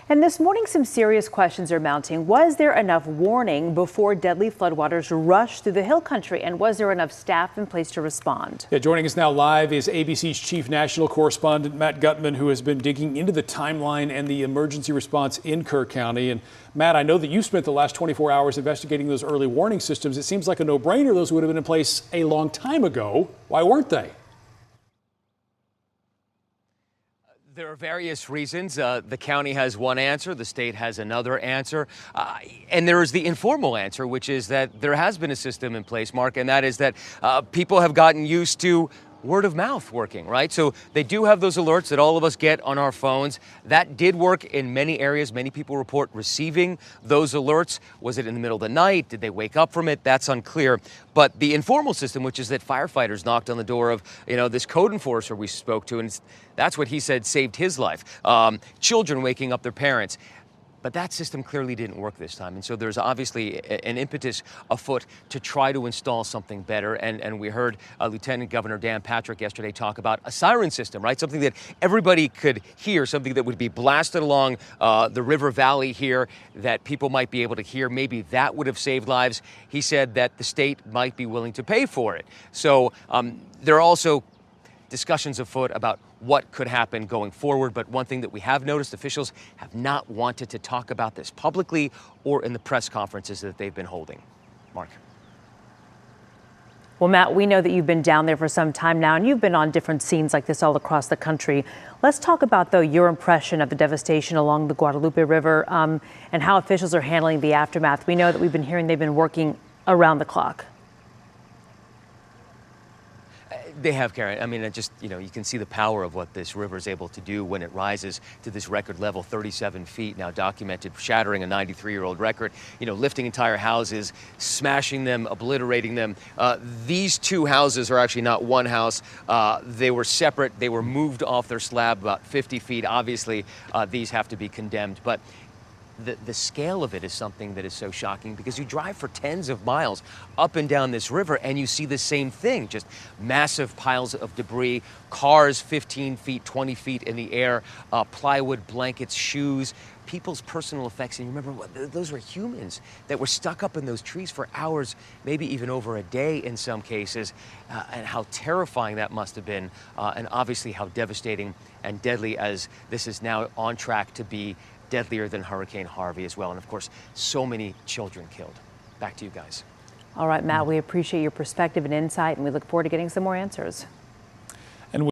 And this morning, some serious questions are mounting. Was there enough warning before deadly floodwaters rushed through the hill country? And was there enough staff in place to respond? Yeah, joining us now live is ABC's chief national correspondent, Matt Gutman, who has been digging into the timeline and the emergency response in Kerr County. And Matt, I know that you spent the last 24 hours investigating those early warning systems. It seems like a no-brainer. Those would have been in place a long time ago. Why weren't they? There are various reasons. The county has one answer, the state has another answer, and there is the informal answer, which is that there has been a system in place, Mark, and that is that people have gotten used to word of mouth working, right? So they do have those alerts that all of us get on our phones. That did work in many areas. Many people report receiving those alerts. Was it in the middle of the night? Did they wake up from it? That's unclear. But the informal system, which is that firefighters knocked on the door of, this code enforcer we spoke to, and that's what he said saved his life. Children waking up their parents. But that system clearly didn't work this time. And so there's obviously an impetus afoot to try to install something better. And we heard Lieutenant Governor Dan Patrick yesterday talk about a siren system, right? Something that everybody could hear, something that would be blasted along the river valley here that people might be able to hear. Maybe that would have saved lives. He said that the state might be willing to pay for it. So there are also discussions afoot about what could happen going forward. But one thing that we have noticed, officials have not wanted to talk about this publicly or in the press conferences that they've been holding. Mark. Well, Matt, we know that you've been down there for some time now, and you've been on different scenes like this all across the country. Let's talk about, though, your impression of the devastation along the Guadalupe River and how officials are handling the aftermath. We know that we've been hearing they've been working around the clock. They have, Karen. I mean, you can see the power of what this river is able to do when it rises to this record level, 37 feet now documented, shattering a 93-year-old record, lifting entire houses, smashing them, obliterating them. These two houses are actually not one house. They were separate. They were moved off their slab about 50 feet. Obviously, these have to be condemned. But the scale of it is something that is so shocking because you drive for tens of miles up and down this river and you see the same thing, just massive piles of debris, cars 15 feet, 20 feet in the air, plywood, blankets, shoes, people's personal effects. And you remember, those were humans that were stuck up in those trees for hours, maybe even over a day in some cases, and how terrifying that must have been, and obviously how devastating and deadly, as this is now on track to be deadlier than Hurricane Harvey as well. And of course, so many children killed. Back to you guys. All right, Matt, we appreciate your perspective and insight, and we look forward to getting some more answers.